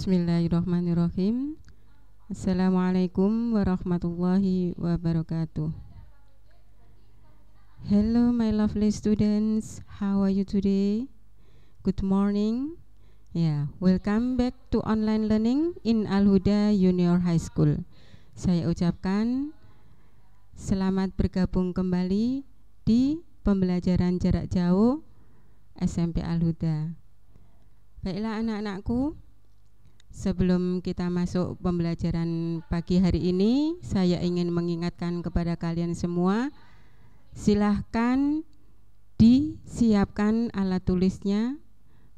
Bismillahirrahmanirrahim. Assalamualaikum warahmatullahi wabarakatuh. Hello my lovely students, how are you today? Good morning. Welcome back to online learning in Al-Huda Junior High School. Saya ucapkan selamat bergabung kembali di pembelajaran jarak jauh SMP Al-Huda. Baiklah anak-anakku, sebelum kita masuk pembelajaran pagi hari ini, saya ingin mengingatkan kepada kalian semua, silahkan disiapkan alat tulisnya,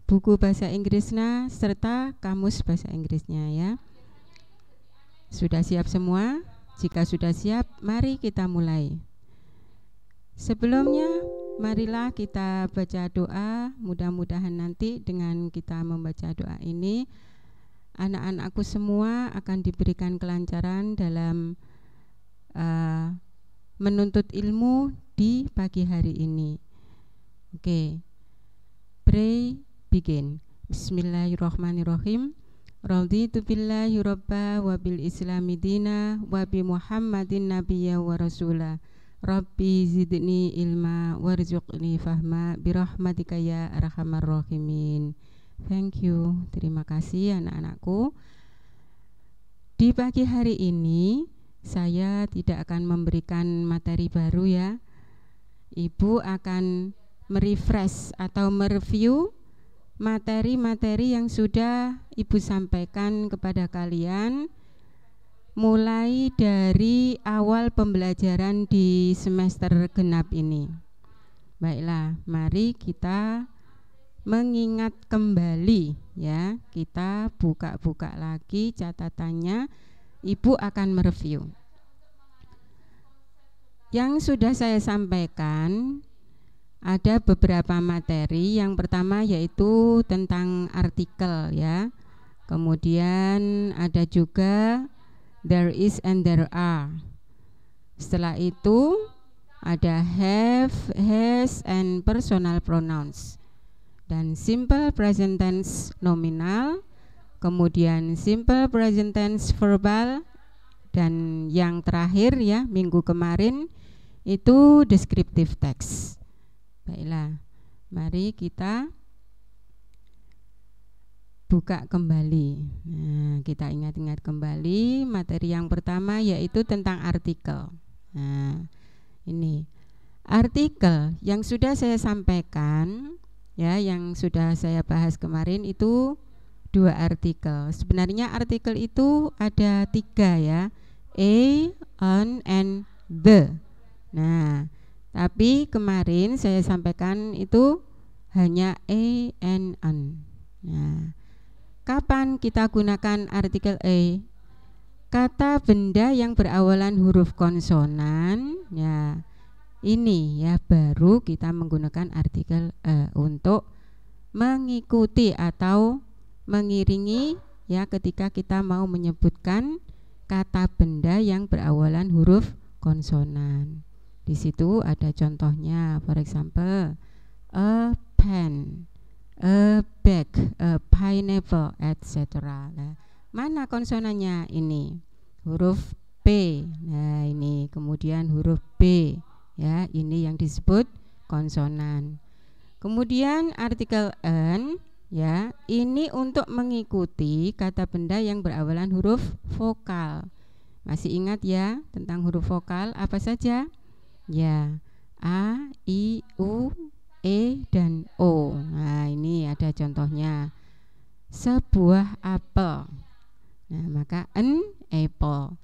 buku bahasa Inggrisnya, serta kamus bahasa Inggrisnya ya. Sudah siap semua? Jika sudah siap, mari kita mulai. Sebelumnya, marilah kita baca doa. Mudah-mudahan nanti dengan kita membaca doa ini, anak-anakku semua akan diberikan kelancaran dalam menuntut ilmu di pagi hari ini. Oke. Pray, begin. Bismillahirrahmanirrahim. Raditu billahi robba wa bil islami dina wa bi Muhammadin nabiyya wa rasulah. Rabbi zidni ilma warzuqni fahma birahmatika ya arhamar rahimin. Thank you. Terima kasih anak-anakku. Di pagi hari ini saya tidak akan memberikan materi baru ya. Ibu akan merefresh atau mereview materi-materi yang sudah Ibu sampaikan kepada kalian mulai dari awal pembelajaran di semester genap ini. Baiklah, mari kita mengingat kembali ya. Kita buka-buka lagi catatannya. Ibu akan mereview yang sudah saya sampaikan. Ada beberapa materi. Yang pertama yaitu tentang artikel ya. Kemudian ada juga there is and there are. Setelah itu ada have, has, and personal pronouns. Dan simple present tense nominal, kemudian simple present tense verbal, dan yang terakhir ya minggu kemarin itu descriptive text. Baiklah, mari kita buka kembali. Nah, kita ingat-ingat kembali materi yang pertama yaitu tentang artikel. Nah, ini artikel yang sudah saya sampaikan ya, yang sudah saya bahas kemarin itu 2 artikel. Sebenarnya artikel itu ada 3 ya, a, on, and the. Nah, tapi kemarin saya sampaikan itu hanya a and on. Nah, kapan kita gunakan artikel a? Kata benda yang berawalan huruf konsonan ya. Ini ya baru kita menggunakan artikel untuk mengikuti atau mengiringi ya ketika kita mau menyebutkan kata benda yang berawalan huruf konsonan. Di situ ada contohnya, for example, a pen, a bag, a pineapple, etc. Nah, mana konsonannya ini? Huruf P. Nah, ini kemudian huruf B. Ya, ini yang disebut konsonan. Kemudian artikel an ya, ini untuk mengikuti kata benda yang berawalan huruf vokal. Masih ingat ya tentang huruf vokal apa saja? Ya, a, i, u, e, dan o. Nah, ini ada contohnya. Sebuah apel. Nah, maka an apple.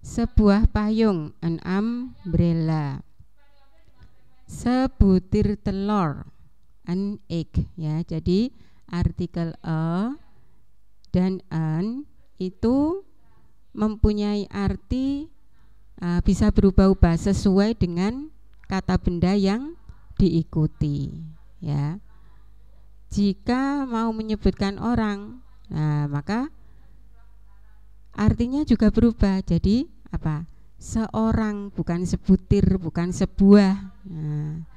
Sebuah payung, an umbrella. Sebutir telur, an egg ya. Jadi artikel a dan an itu mempunyai arti bisa berubah-ubah sesuai dengan kata benda yang diikuti ya. Jika mau menyebutkan orang, nah maka artinya juga berubah jadi apa? Seorang, bukan sebutir, bukan sebuah. Nah,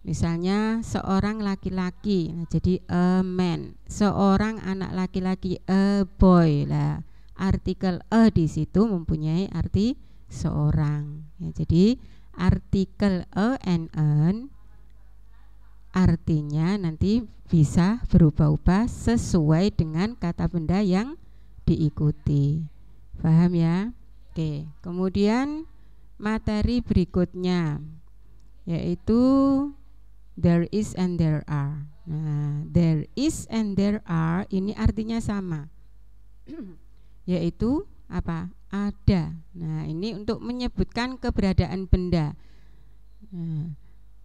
Misalnya seorang laki-laki, nah, jadi a man. Seorang anak laki-laki, a boy. Lah, artikel a di situ mempunyai arti seorang. Ya, jadi artikel a and an artinya nanti bisa berubah-ubah sesuai dengan kata benda yang diikuti. Paham ya? Oke, kemudian materi berikutnya yaitu there is and there are. Nah, there is and there are ini artinya sama. Yaitu apa? Ada. Nah, ini untuk menyebutkan keberadaan benda. Nah,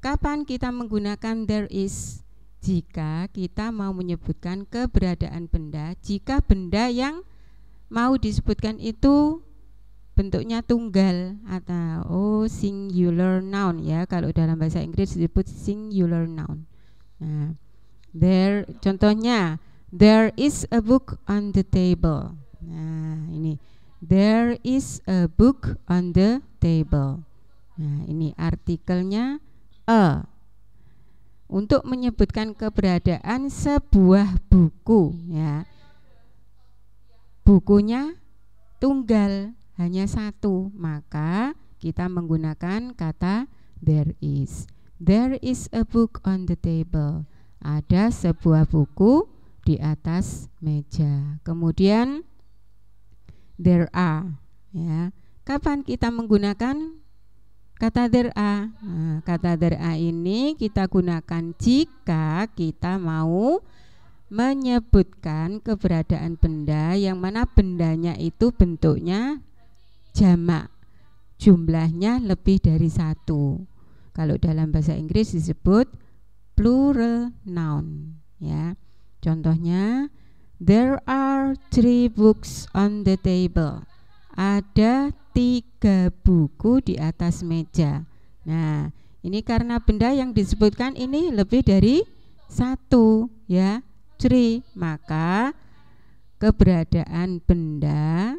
kapan kita menggunakan there is? Jika kita mau menyebutkan keberadaan benda, jika benda yang mau disebutkan itu bentuknya tunggal atau singular noun ya. Kalau dalam bahasa Inggris disebut singular noun. Nah, there contohnya there is a book on the table. Nah, ini there is a book on the table. Nah, ini artikelnya a. Untuk menyebutkan keberadaan sebuah buku ya. Bukunya tunggal, hanya satu, maka kita menggunakan kata there is. There is a book on the table. Ada sebuah buku di atas meja. Kemudian there are ya. Kapan kita menggunakan kata there are? Nah, kata there are ini kita gunakan jika kita mau menyebutkan keberadaan benda yang mana bendanya itu bentuknya jamak, jumlahnya lebih dari satu. Kalau dalam bahasa Inggris disebut plural noun ya. Contohnya there are 3 books on the table. Ada 3 buku di atas meja. Nah, ini karena benda yang disebutkan ini lebih dari satu ya, 3, maka keberadaan benda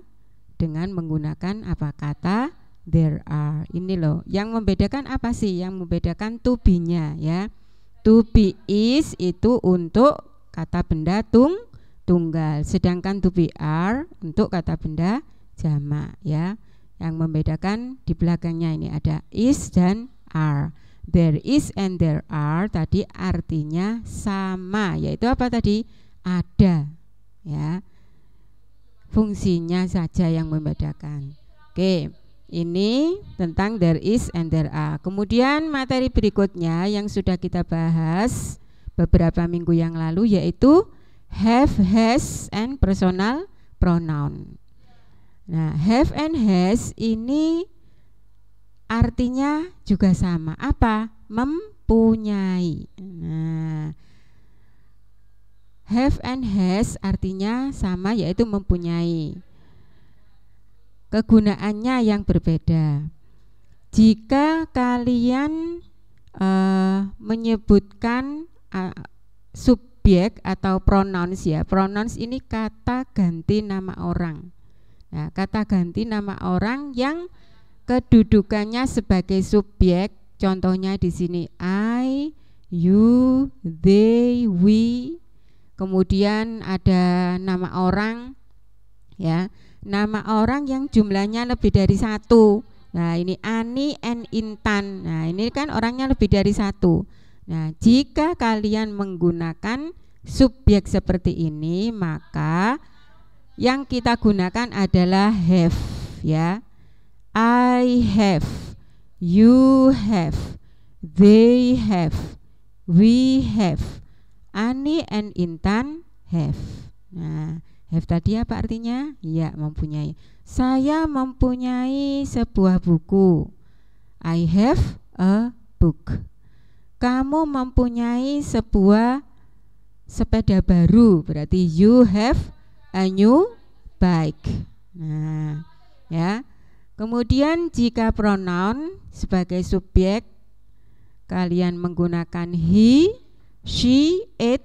dengan menggunakan apa kata there are. Ini loh, yang membedakan apa sih? Yang membedakan to be-nya ya. To be is itu untuk kata benda tunggal, sedangkan to be are untuk kata benda jamak ya. Yang membedakan di belakangnya ini ada is dan are. There is and there are tadi artinya sama, yaitu apa tadi? Ada ya. Fungsinya saja yang membedakan. Oke, ini tentang there is and there are. Kemudian materi berikutnya yang sudah kita bahas beberapa minggu yang lalu yaitu have, has, and personal pronoun. Nah, have and has ini artinya juga sama. Apa? Mempunyai. Nah, have and has artinya sama yaitu mempunyai. Kegunaannya yang berbeda. Jika kalian menyebutkan subjek atau pronouns ya. Pronouns ini kata ganti nama orang. Nah, kata ganti nama orang yang kedudukannya sebagai subjek. Contohnya di sini I, you, they, we. Kemudian ada nama orang ya. Nama orang yang jumlahnya lebih dari satu. Nah, ini Ani and Intan. Nah, ini kan orangnya lebih dari satu. Nah, jika kalian menggunakan subjek seperti ini, maka yang kita gunakan adalah have ya. I have, you have, they have, we have, Ani and Intan have. Nah, have tadi apa artinya? Ya, mempunyai. Saya mempunyai sebuah buku. I have a book. Kamu mempunyai sebuah sepeda baru, berarti you have a new bike. Nah, ya. Kemudian jika pronoun sebagai subjek kalian menggunakan he, she, it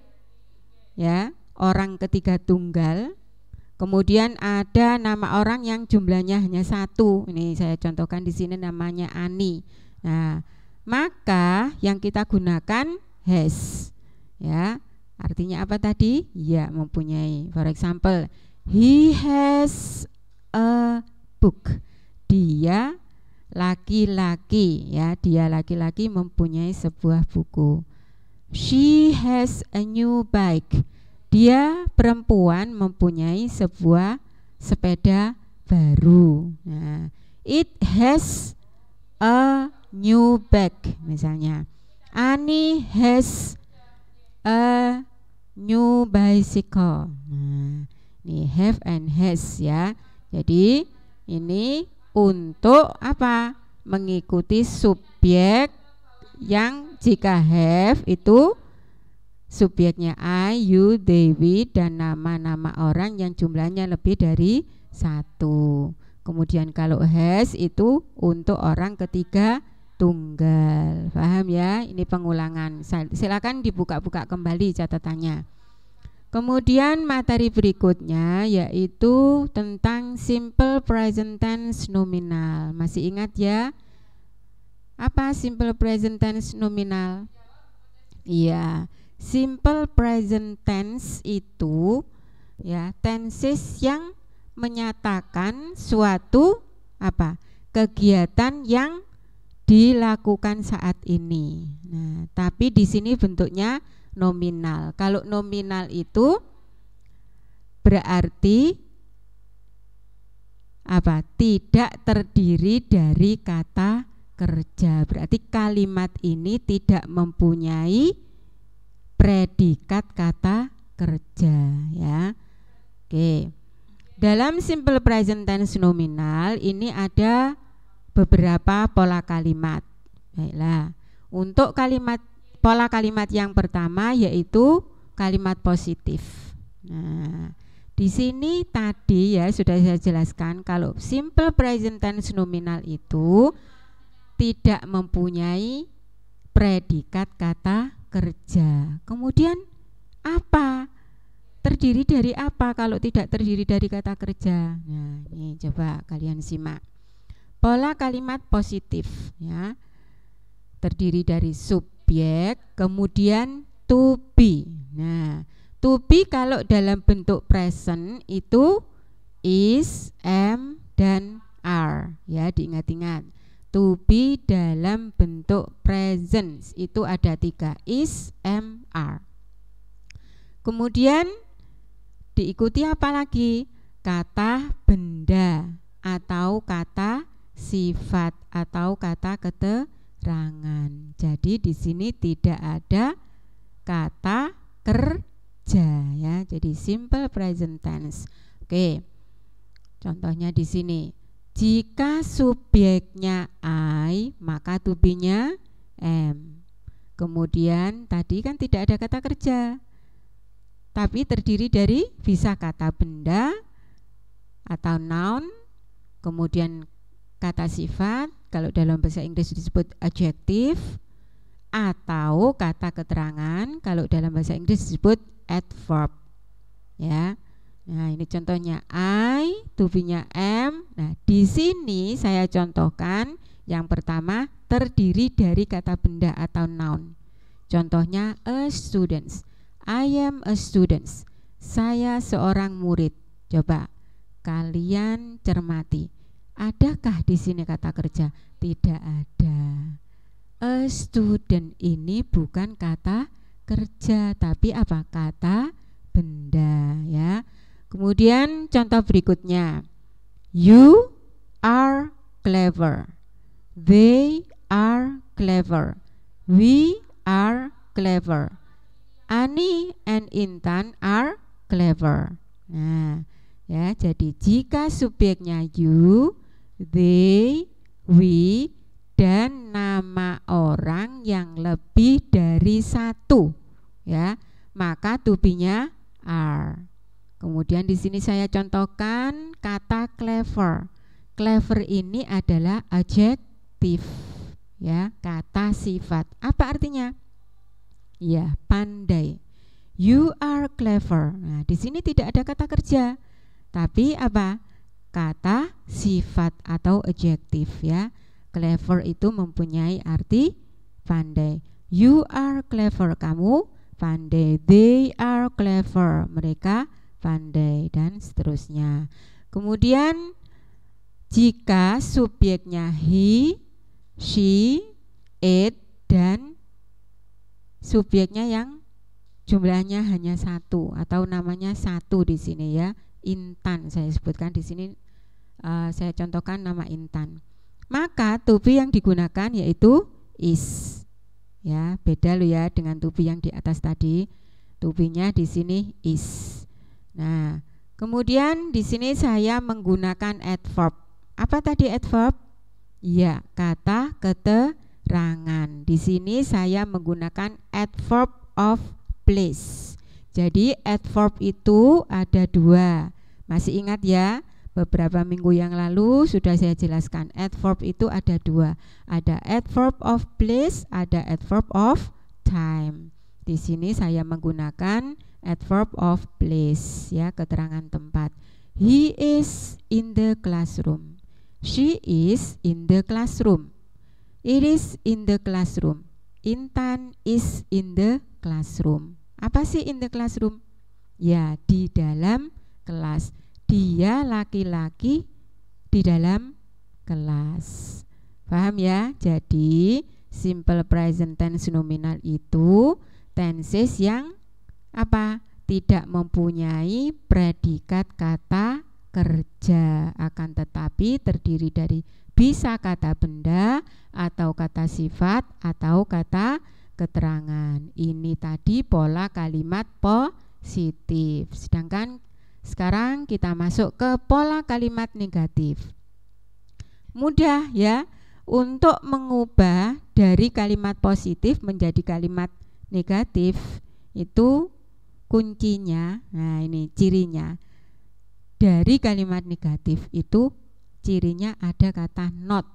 ya, orang ketiga tunggal. Kemudian ada nama orang yang jumlahnya hanya satu. Ini saya contohkan di sini namanya Ani. Nah, maka yang kita gunakan has. Ya, artinya apa tadi? Ya, mempunyai. For example, he has a book. Dia laki-laki, ya, dia laki-laki mempunyai sebuah buku. She has a new bike. Dia perempuan mempunyai sebuah sepeda baru. Nah, it has a new bag misalnya. Ani has a new bicycle. Nah, ini have and has ya. Jadi ini untuk apa? Mengikuti subjek yang jika have itu subjeknya I, you, they, we, dan nama-nama orang yang jumlahnya lebih dari satu. Kemudian kalau has itu untuk orang ketiga tunggal. Paham ya? Ini pengulangan. Silakan dibuka-buka kembali catatannya. Kemudian materi berikutnya yaitu tentang simple present tense nominal. Masih ingat ya? Apa simple present tense nominal? Iya, simple present tense itu ya tenses yang menyatakan suatu apa? Kegiatan yang dilakukan saat ini. Nah, tapi di sini bentuknya nominal. Kalau nominal itu berarti apa? Tidak terdiri dari kata kerja. Berarti kalimat ini tidak mempunyai predikat kata kerja ya. Oke. Dalam simple present tense nominal ini ada beberapa pola kalimat. Baiklah. Untuk pola kalimat yang pertama yaitu kalimat positif. Nah, di sini tadi ya sudah saya jelaskan kalau simple present tense nominal itu tidak mempunyai predikat kata kerja. Kemudian apa? Terdiri dari apa kalau tidak terdiri dari kata kerja? Nah, ini coba kalian simak. Pola kalimat positif ya. Terdiri dari subjek, kemudian to be. Nah, to be kalau dalam bentuk present itu is, am, dan are. Ya, diingat-ingat. To be dalam bentuk present itu ada 3, is, am, are. Kemudian diikuti apa lagi? Kata benda atau kata sifat atau kata keterangan. Jadi di sini tidak ada kata kerja ya. Jadi simple present tense. Oke. Contohnya di sini. Jika subjeknya I, maka to be-nya am. Kemudian tadi kan tidak ada kata kerja, tapi terdiri dari bisa kata benda atau noun, kemudian kata sifat, kalau dalam bahasa Inggris disebut adjective, atau kata keterangan, kalau dalam bahasa Inggris disebut adverb. Ya. Nah, ini contohnya I, to be-nya am. Nah, di sini saya contohkan yang pertama terdiri dari kata benda atau noun. Contohnya a student. I am a student. Saya seorang murid. Coba kalian cermati. Adakah di sini kata kerja? Tidak ada. A student ini bukan kata kerja, tapi apa? Kata benda ya. Kemudian contoh berikutnya. You are clever. They are clever. We are clever. Ani and Intan are clever. Nah, ya, jadi jika subjeknya you, they, we, dan nama orang yang lebih dari satu, ya, maka to be-nya are. Kemudian di sini saya contohkan kata clever. Clever ini adalah adjektif, ya, kata sifat. Apa artinya? Ya, pandai. You are clever. Nah, di sini tidak ada kata kerja, tapi apa? Kata sifat atau adjektif ya. Clever itu mempunyai arti pandai. You are clever, kamu pandai. They are clever, mereka pandai, dan seterusnya. Kemudian jika subjeknya he, she, it, dan subjeknya yang jumlahnya hanya satu atau namanya satu di sini ya, Intan saya sebutkan di sini, saya contohkan nama Intan. Maka to be yang digunakan yaitu is. Ya, beda lo ya dengan to be yang di atas tadi. To be-nya di sini is. Nah, kemudian di sini saya menggunakan adverb. Apa tadi adverb? Ya, kata keterangan. Di sini saya menggunakan adverb of place. Jadi adverb itu ada dua. Masih ingat ya? Beberapa minggu yang lalu sudah saya jelaskan. Adverb itu ada dua. Ada adverb of place, ada adverb of time. Di sini saya menggunakan adverb of place, ya, keterangan tempat. He is in the classroom. She is in the classroom. It is in the classroom. Intan is in the classroom. Apa sih in the classroom? Ya, di dalam kelas. Dia laki-laki di dalam kelas. Paham ya? Jadi simple present tense nominal itu tenses yang apa? Tidak mempunyai predikat kata kerja, akan tetapi terdiri dari bisa kata benda atau kata sifat atau kata keterangan. Ini tadi pola kalimat positif. Sedangkan sekarang kita masuk ke pola kalimat negatif. Mudah ya untuk mengubah dari kalimat positif menjadi kalimat negatif. Itu kuncinya. Nah, ini cirinya. Dari kalimat negatif itu cirinya ada kata not.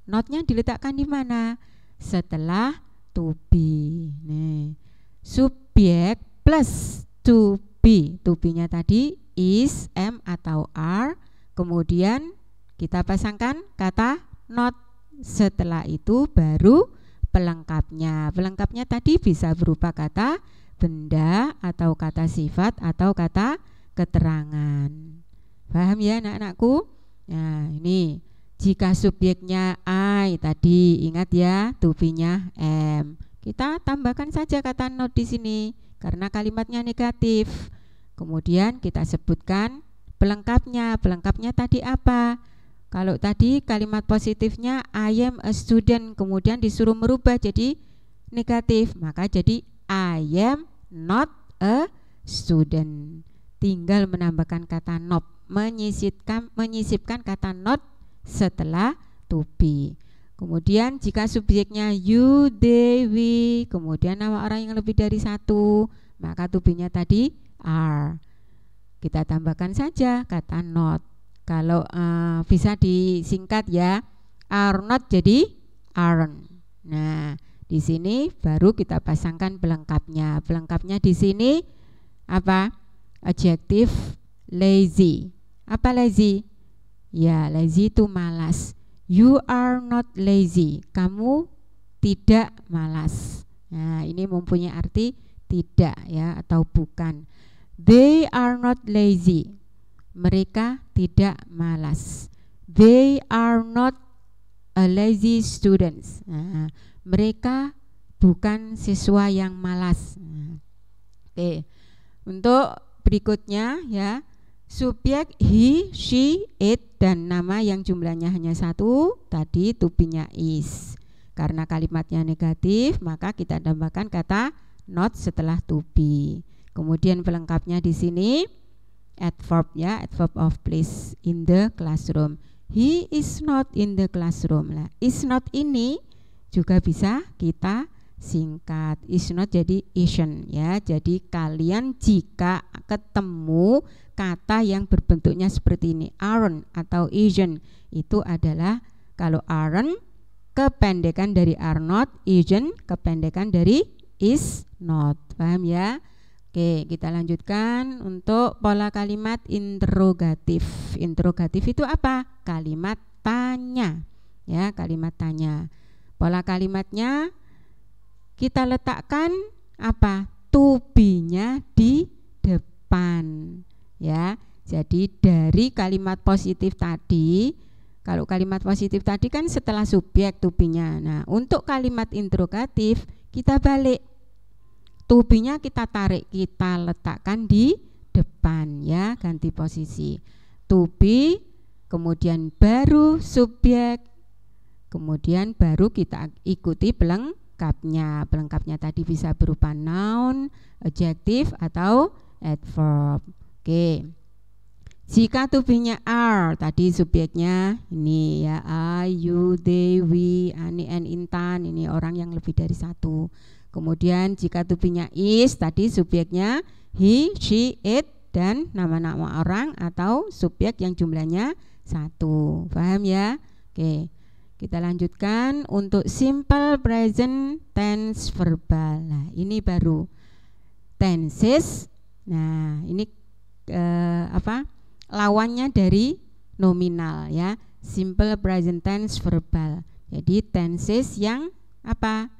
Notnya diletakkan di mana? Setelah to be. Nih, subjek plus to be. To be-nya tadi is, am atau are. Kemudian kita pasangkan kata not. Setelah itu baru pelengkapnya. Pelengkapnya tadi bisa berupa kata benda atau kata sifat atau kata keterangan. Paham ya anak-anakku? Nah, ini jika subjeknya I tadi, ingat ya, to be-nya am. Kita tambahkan saja kata not di sini karena kalimatnya negatif. Kemudian kita sebutkan pelengkapnya. Pelengkapnya tadi apa? Kalau tadi kalimat positifnya I am a student, kemudian disuruh merubah jadi negatif, maka jadi I am not a student. Tinggal menambahkan kata not, menyisipkan kata not setelah to be. Kemudian jika subjeknya you, they, we, kemudian nama orang yang lebih dari satu, maka to be-nya tadi are. Kita tambahkan saja kata not. Kalau bisa disingkat ya, are not jadi aren't. Nah, di sini baru kita pasangkan pelengkapnya. Pelengkapnya di sini apa? Adjektif lazy. Apa lazy? Ya, lazy itu malas. You are not lazy. Kamu tidak malas. Nah, ini mempunyai arti tidak ya atau bukan. They are not lazy. Mereka tidak malas. They are not a lazy students. Nah, mereka bukan siswa yang malas. Nah, oke. Untuk berikutnya ya, subjek he, she, it, dan nama yang jumlahnya hanya satu, tadi to be-nya is. Karena kalimatnya negatif, maka kita tambahkan kata not setelah to be. Kemudian pelengkapnya di sini adverb ya, adverb of place, in the classroom. He is not in the classroom. Lah, is not ini juga bisa kita singkat. Is not jadi isn't ya. Jadi kalian jika ketemu kata yang berbentuknya seperti ini, aren't atau isn't, itu adalah kalau aren't kependekan dari are not, isn't kependekan dari is not. Paham ya? Oke, kita lanjutkan untuk pola kalimat interrogatif. Interrogatif itu apa? Kalimat tanya. Ya, kalimat tanya. Pola kalimatnya kita letakkan apa? To be-nya di depan ya. Jadi dari kalimat positif tadi, kalau kalimat positif tadi kan setelah subjek to be-nya. Nah, untuk kalimat interrogatif kita balik. To be-nya kita tarik, kita letakkan di depan ya, ganti posisi. To be, kemudian baru subjek, kemudian baru kita ikuti pelengkapnya. Pelengkapnya tadi bisa berupa noun, adjective atau adverb. Oke. Jika to be-nya are, tadi subjeknya ini ya, I, you, they, we, Ani, and Intan, ini orang yang lebih dari satu. Kemudian jika to be-nya is, tadi subjeknya he, she, it, dan nama-nama orang atau subjek yang jumlahnya satu. Paham ya? Oke. Kita lanjutkan untuk simple present tense verbal. Nah, ini baru tenses. Nah, ini lawannya dari nominal ya, simple present tense verbal. Jadi tenses yang apa?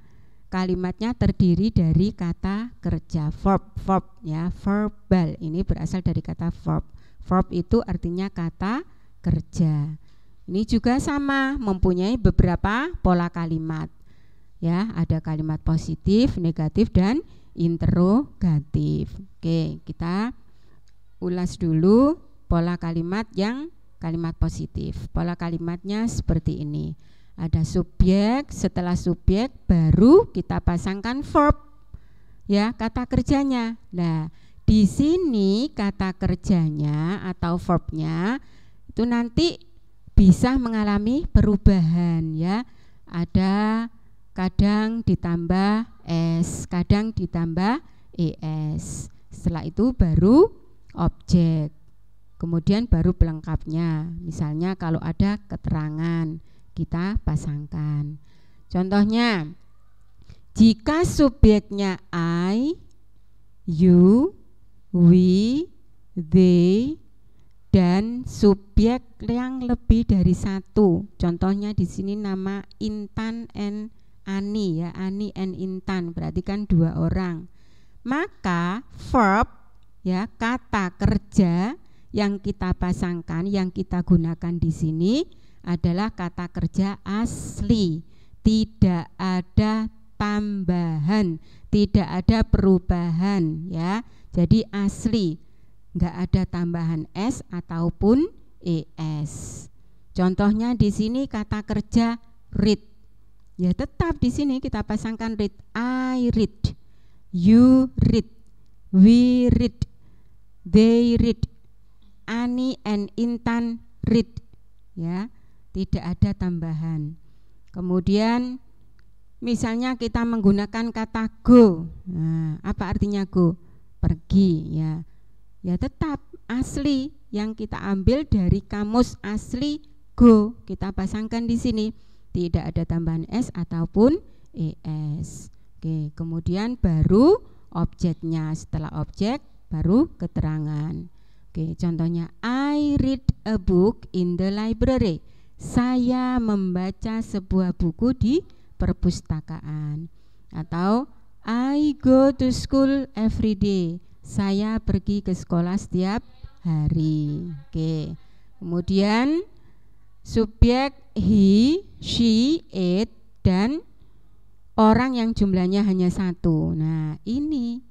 Kalimatnya terdiri dari kata kerja, verb ya, verbal. Ini berasal dari kata verb. Verb itu artinya kata kerja. Ini juga sama, mempunyai beberapa pola kalimat. Ya, ada kalimat positif, negatif, dan interrogatif. Oke, kita ulas dulu pola kalimat yang kalimat positif. Pola kalimatnya seperti ini. Ada subjek, setelah subjek baru kita pasangkan verb. Ya, kata kerjanya. Nah, di sini kata kerjanya atau verbnya itu nanti bisa mengalami perubahan ya. Ada kadang ditambah s, kadang ditambah es. Setelah itu baru objek. Kemudian baru pelengkapnya. Misalnya kalau ada keterangan kita pasangkan. Contohnya, jika subjeknya I, you, we, they, dan subjek yang lebih dari satu. Contohnya di sini nama Intan and Ani ya, Ani and Intan, berarti kan dua orang. Maka verb ya, kata kerja yang kita pasangkan, yang kita gunakan di sini adalah kata kerja asli, tidak ada tambahan, tidak ada perubahan ya. Jadi asli, nggak ada tambahan s ataupun es. Contohnya di sini kata kerja read, ya tetap di sini kita pasangkan read. I read, you read, we read, they read, Ani and Intan read ya. Tidak ada tambahan. Kemudian misalnya kita menggunakan kata go. Nah, apa artinya go? Pergi ya. Ya tetap asli yang kita ambil dari kamus asli go, kita pasangkan di sini. Tidak ada tambahan s ataupun es. Oke, kemudian baru objeknya. Setelah objek baru keterangan. Oke, contohnya I read a book in the library. Saya membaca sebuah buku di perpustakaan. Atau I go to school every day. Saya pergi ke sekolah setiap hari. Oke. Kemudian subjek he, she, it, dan orang yang jumlahnya hanya satu. Nah, ini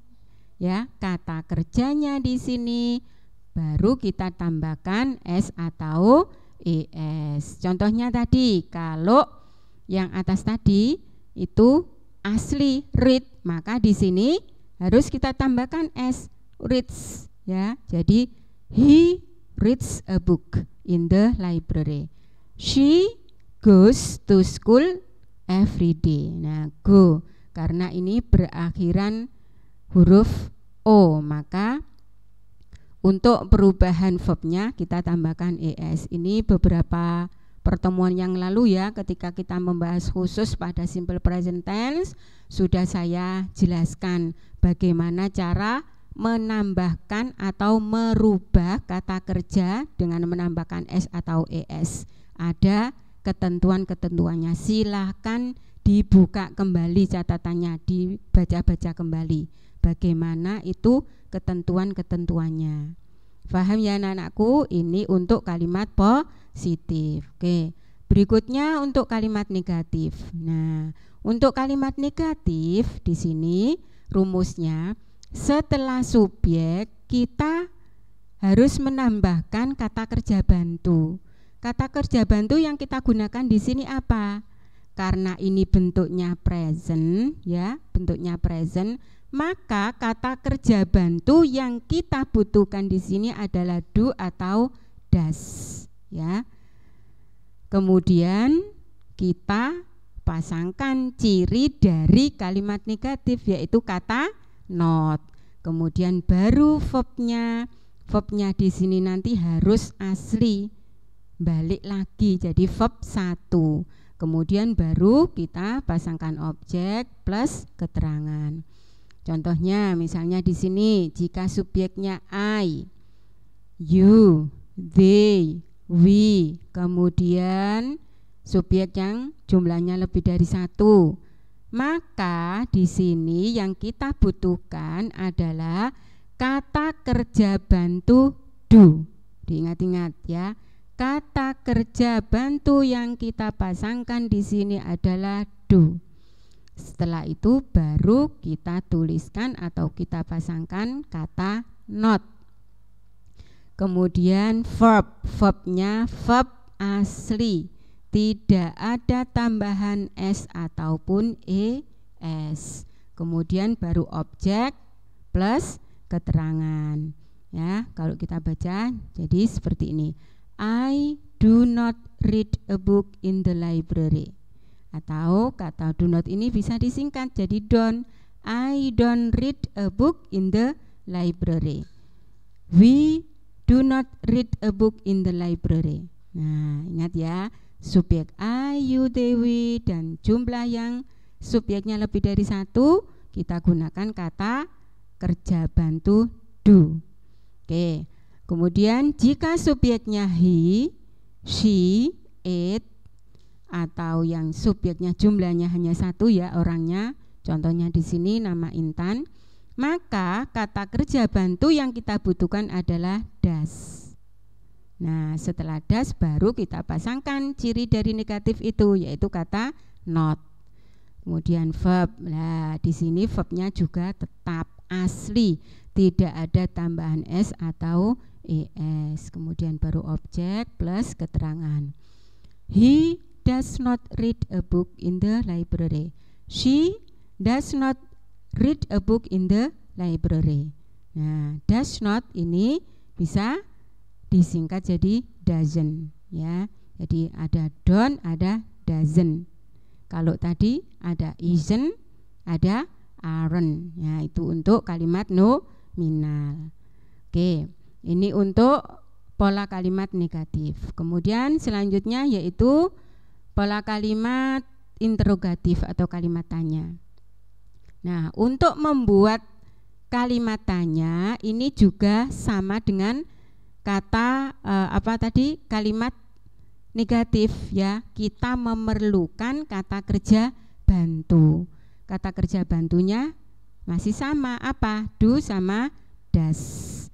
ya kata kerjanya di sini baru kita tambahkan s atau es. Contohnya tadi, kalau yang atas tadi itu asli read, maka di sini harus kita tambahkan s, reads ya. Jadi he reads a book in the library. She goes to school every day. Nah, go karena ini berakhiran huruf o, maka untuk perubahan verbnya kita tambahkan es. Ini beberapa pertemuan yang lalu ya, ketika kita membahas khusus pada simple present tense, sudah saya jelaskan bagaimana cara menambahkan atau merubah kata kerja dengan menambahkan s atau es. Ada ketentuan-ketentuannya. Silahkan dibuka kembali catatannya, dibaca-baca kembali bagaimana itu ketentuan-ketentuannya. Paham ya anak-anakku? Ini untuk kalimat positif. Oke. Berikutnya untuk kalimat negatif. Nah, untuk kalimat negatif di sini rumusnya setelah subjek kita harus menambahkan kata kerja bantu. Kata kerja bantu yang kita gunakan di sini apa? Karena ini bentuknya present ya, bentuknya present, maka kata kerja bantu yang kita butuhkan di sini adalah do atau does ya. Kemudian kita pasangkan ciri dari kalimat negatif yaitu kata not. Kemudian baru verbnya. Verbnya di sini nanti harus asli. Balik lagi jadi verb 1. Kemudian baru kita pasangkan objek plus keterangan. Contohnya misalnya di sini jika subjeknya I, you, they, we, kemudian subjek yang jumlahnya lebih dari 1, maka di sini yang kita butuhkan adalah kata kerja bantu do. Diingat-ingat ya. Kata kerja bantu yang kita pasangkan di sini adalah do. Setelah itu baru kita tuliskan atau kita pasangkan kata not. Kemudian verb. Verbnya verb asli. Tidak ada tambahan s ataupun es. Kemudian baru objek plus keterangan. Ya, kalau kita baca jadi seperti ini. I do not read a book in the library. Atau kata do not ini bisa disingkat jadi don't. I don't read a book in the library. We do not read a book in the library. Nah, ingat ya, subjek I, you, they, we dan jumlah yang subjeknya lebih dari 1 kita gunakan kata kerja bantu do. Oke. Kemudian jika subjeknya he, she, it atau yang subjeknya jumlahnya hanya 1 ya orangnya, contohnya di sini nama Intan, maka kata kerja bantu yang kita butuhkan adalah does. Nah, setelah does baru kita pasangkan ciri dari negatif itu yaitu kata not. Kemudian verb. Nah, di sini verbnya juga tetap asli, tidak ada tambahan s atau es. Kemudian baru objek plus keterangan. He does not read a book in the library. She does not read a book in the library. Nah, does not ini bisa disingkat jadi doesn't ya. Jadi ada don't, ada doesn't. Kalau tadi ada isn't, ada aren't. Ya, itu untuk kalimat nominal. Oke, ini untuk pola kalimat negatif. Kemudian selanjutnya yaitu pola kalimat interrogatif atau kalimat tanya. Nah, untuk membuat kalimat tanya ini juga sama dengan kata kalimat negatif ya. Kita memerlukan kata kerja bantu. Kata kerja bantunya masih sama apa? Do sama does.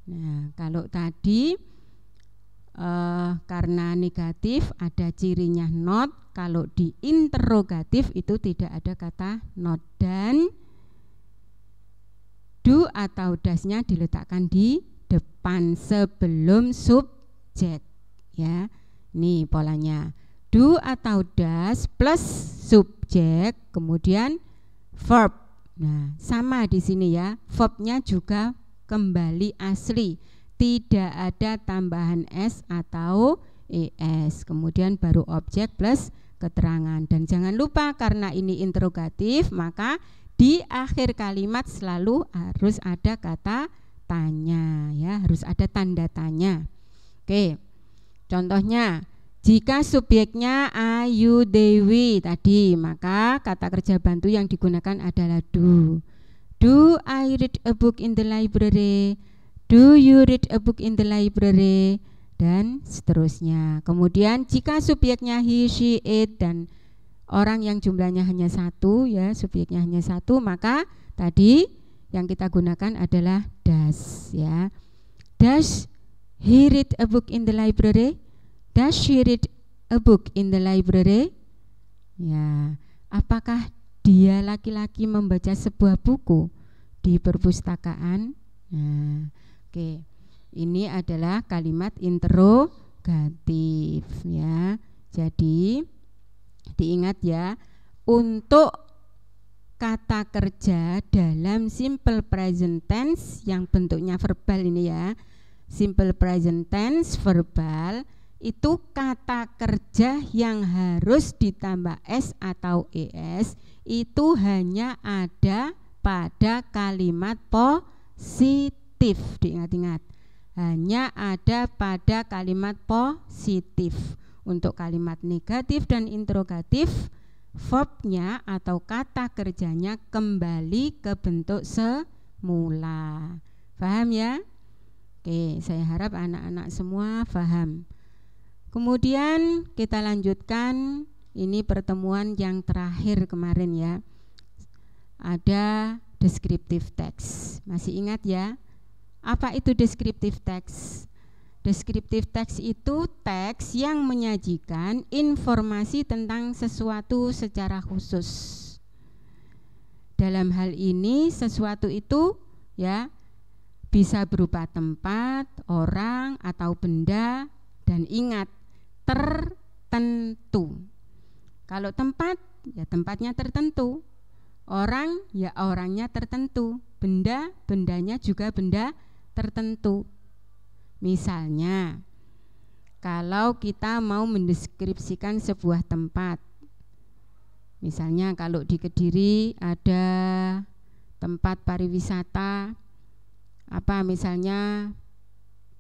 Nah, kalau tadi karena negatif ada cirinya not, kalau di interrogatif itu tidak ada kata not dan do atau does-nya diletakkan di depan sebelum subjek ya. Nih polanya. Do atau does plus subjek kemudian verb. Nah, sama di sini ya. Verbnya juga kembali asli. Tidak ada tambahan s atau es. Kemudian baru objek plus keterangan. Dan jangan lupa karena ini interrogatif, maka di akhir kalimat selalu harus ada kata tanya ya, harus ada tanda tanya. Oke. Contohnya, jika subjeknya I, you, they, we tadi, maka kata kerja bantu yang digunakan adalah do. Do I read a book in the library? Do you read a book in the library? dan seterusnya. Kemudian jika subjeknya he, she, it dan orang yang jumlahnya hanya satu, ya subjeknya hanya satu, maka tadi yang kita gunakan adalah does, ya. Does he read a book in the library? Does she read a book in the library? Ya, apakah dia laki-laki membaca sebuah buku di perpustakaan? Nah, oke. Ini adalah kalimat interrogatif, ya. Jadi diingat ya, untuk kata kerja dalam simple present tense yang bentuknya verbal ini ya, simple present tense verbal itu kata kerja yang harus ditambah s atau es itu hanya ada pada kalimat positif. Diingat-ingat, hanya ada pada kalimat positif. Untuk kalimat negatif dan interrogatif, verbnya atau kata kerjanya kembali ke bentuk semula. Paham ya? Oke, saya harap anak-anak semua paham. Kemudian kita lanjutkan, ini pertemuan yang terakhir kemarin ya. Ada descriptive text. Masih ingat ya? Apa itu descriptive text? Descriptive text itu teks yang menyajikan informasi tentang sesuatu secara khusus. Dalam hal ini sesuatu itu ya bisa berupa tempat, orang atau benda, dan ingat tertentu. Kalau tempat ya tempatnya tertentu, orang ya orangnya tertentu, benda bendanya juga benda tertentu. Misalnya, kalau kita mau mendeskripsikan sebuah tempat, misalnya kalau di Kediri ada tempat pariwisata, apa misalnya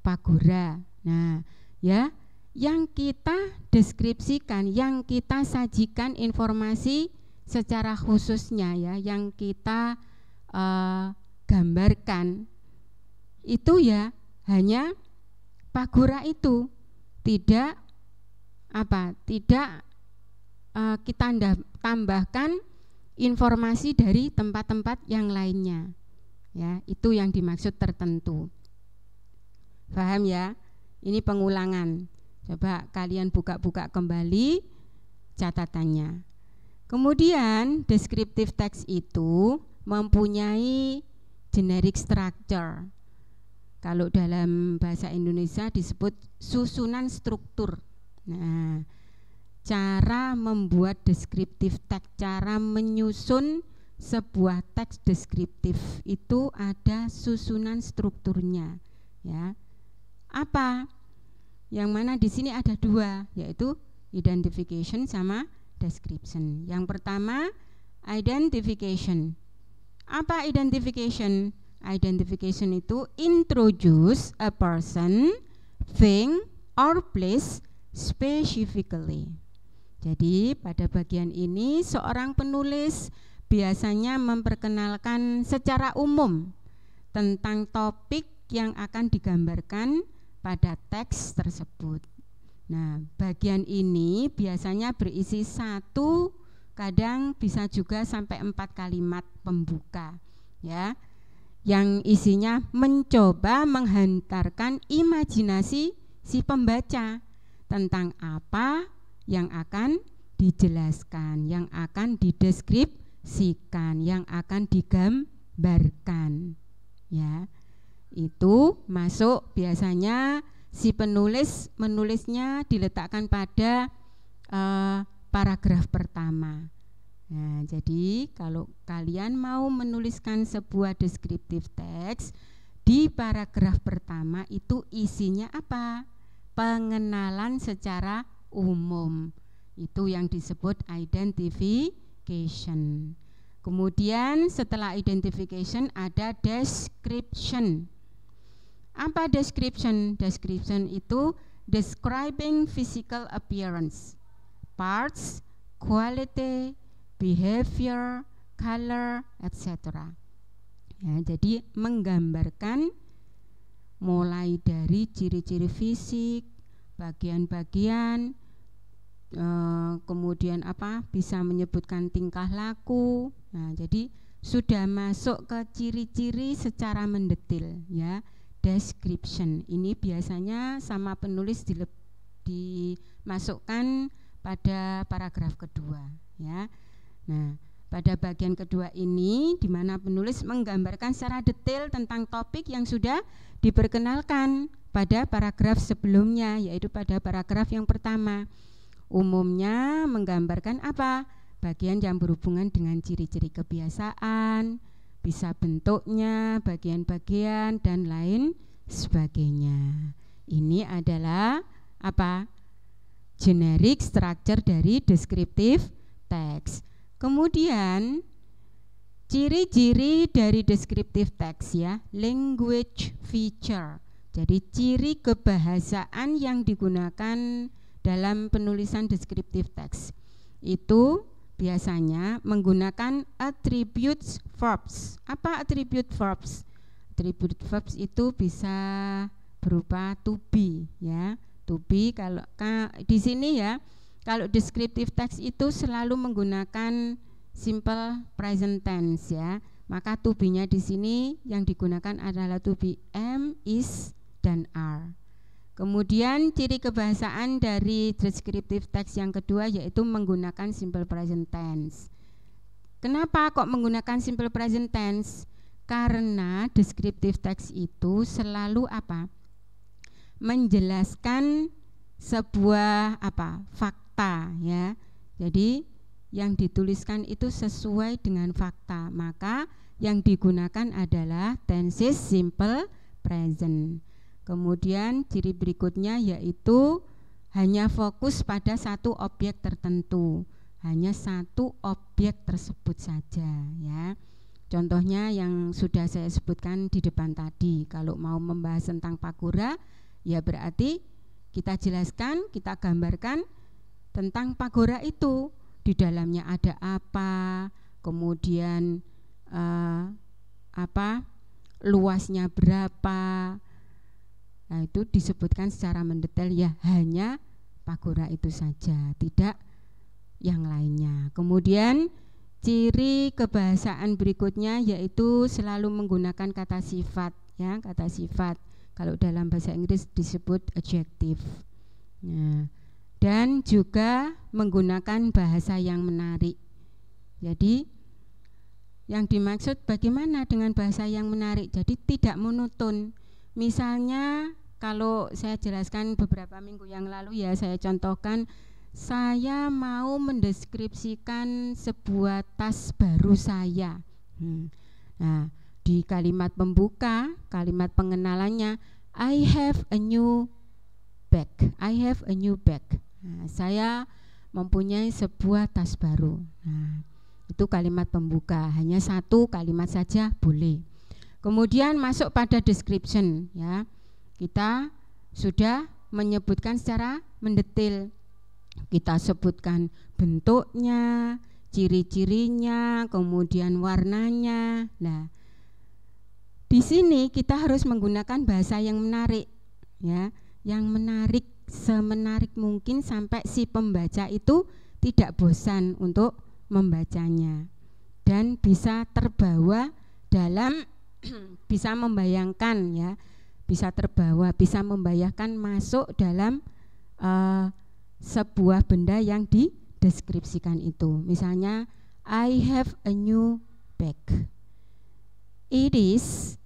Pagora. Nah, ya, yang kita deskripsikan, yang kita sajikan informasi secara khususnya ya, yang kita gambarkan itu ya hanya Pagora itu, tidak kita tambahkan informasi dari tempat-tempat yang lainnya. Ya, itu yang dimaksud tertentu. Paham ya? Ini pengulangan. Coba kalian buka-buka kembali catatannya. Kemudian descriptive text itu mempunyai generic structure. Kalau dalam bahasa Indonesia disebut susunan struktur. Nah, cara membuat deskriptif teks, cara menyusun sebuah teks deskriptif itu ada susunan strukturnya, ya. Apa? Yang mana di sini ada dua, yaitu identification sama description. Yang pertama, identification. Apa identification? Identification itu introduce a person, thing, or place specifically. Jadi pada bagian ini seorang penulis biasanya memperkenalkan secara umum tentang topik yang akan digambarkan pada teks tersebut. Nah, bagian ini biasanya berisi 1, kadang bisa juga sampai 4 kalimat pembuka, ya, yang isinya mencoba menghantarkan imajinasi si pembaca tentang apa yang akan dijelaskan, yang akan dideskripsikan, yang akan digambarkan, ya. Itu masuk biasanya si penulis menulisnya diletakkan pada paragraf pertama. Nah, jadi kalau kalian mau menuliskan sebuah deskriptif teks, di paragraf pertama itu isinya apa? Pengenalan secara umum. Itu yang disebut identification. Kemudian setelah identification ada description. Apa description? Description itu describing physical appearance, parts, quality, behavior, color, etc. Ya, jadi menggambarkan mulai dari ciri-ciri fisik, bagian-bagian, kemudian bisa menyebutkan tingkah laku. Nah, jadi sudah masuk ke ciri-ciri secara mendetil ya. Description ini biasanya sama penulis dimasukkan pada paragraf kedua ya. Nah, pada bagian kedua ini di mana penulis menggambarkan secara detail tentang topik yang sudah diperkenalkan pada paragraf sebelumnya, yaitu pada paragraf yang pertama. Umumnya menggambarkan bagian yang berhubungan dengan ciri-ciri kebiasaan, bisa bentuknya, bagian-bagian, dan lain sebagainya. Ini adalah generic structure dari descriptive text. Kemudian ciri-ciri dari descriptive text ya, language feature. Jadi ciri kebahasaan yang digunakan dalam penulisan descriptive text itu biasanya menggunakan attributes verbs. Apa attribute verbs? Attribute verbs itu bisa berupa to be ya. To be kalau di sini ya, kalau descriptive text itu selalu menggunakan simple present tense ya. Maka to be-nya di sini yang digunakan adalah to be, am, is, dan are. Kemudian ciri kebahasaan dari descriptive text yang kedua yaitu menggunakan simple present tense. Kenapa kok menggunakan simple present tense? Karena descriptive text itu selalu menjelaskan sebuah fakta ya. Jadi yang dituliskan itu sesuai dengan fakta. Maka yang digunakan adalah tenses simple present. Kemudian ciri berikutnya yaitu hanya fokus pada satu objek tertentu, hanya satu objek tersebut saja ya. Contohnya yang sudah saya sebutkan di depan tadi, kalau mau membahas tentang Pagora ya berarti kita jelaskan, kita gambarkan tentang Pagora itu, di dalamnya ada apa, kemudian luasnya berapa. Nah, itu disebutkan secara mendetail ya, hanya Pagora itu saja, tidak yang lainnya. Kemudian ciri kebahasaan berikutnya yaitu selalu menggunakan kata sifat ya, kata sifat. Kalau dalam bahasa Inggris disebut adjective. Nah, dan juga menggunakan bahasa yang menarik. Jadi yang dimaksud bagaimana dengan bahasa yang menarik? Jadi tidak monoton. Misalnya kalau saya jelaskan beberapa minggu yang lalu ya, saya contohkan, saya mau mendeskripsikan sebuah tas baru saya. Nah, di kalimat pembuka, kalimat pengenalannya, I have a new bag. I have a new bag. Nah, saya mempunyai sebuah tas baru. Nah, itu kalimat pembuka, hanya satu kalimat saja boleh. Kemudian masuk pada description ya. Kita sudah menyebutkan secara mendetail. Kita sebutkan bentuknya, ciri-cirinya, kemudian warnanya. Nah, di sini kita harus menggunakan bahasa yang menarik ya, yang menarik, semenarik mungkin sampai si pembaca itu tidak bosan untuk membacanya dan bisa terbawa dalam bisa membayangkan ya, bisa terbawa, bisa membayangkan masuk dalam sebuah benda yang dideskripsikan itu. Misalnya I have a new bag. It is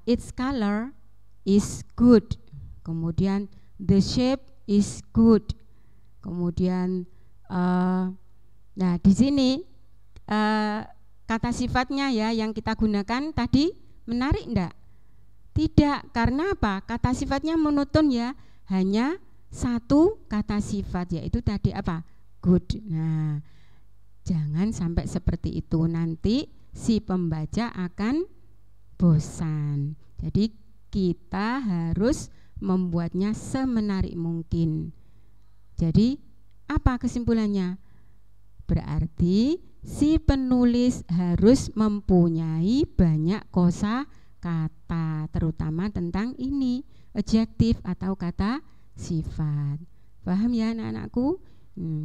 its color is good. Kemudian the shape is good. Kemudian nah di sini kata sifatnya ya yang kita gunakan tadi menarik enggak? Tidak, karena apa? Kata sifatnya monoton ya, hanya satu kata sifat yaitu tadi good. Nah, jangan sampai seperti itu, nanti si pembaca akan bosan. Jadi kita harus membuatnya semenarik mungkin. Jadi apa kesimpulannya? Berarti si penulis harus mempunyai banyak kosakata, terutama tentang ini, adjektif atau kata sifat. Paham ya anak-anakku?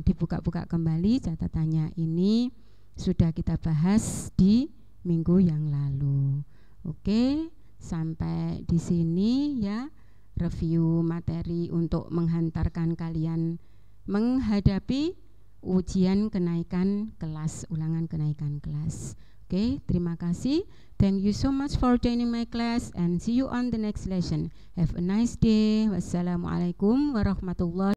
Dibuka-buka kembali catatannya, ini sudah kita bahas di minggu yang lalu. Oke, sampai di sini ya review materi untuk menghantarkan kalian menghadapi ujian kenaikan kelas, ulangan kenaikan kelas. Oke, terima kasih. Thank you so much for joining my class and see you on the next lesson. Have a nice day. Wassalamualaikum warahmatullahi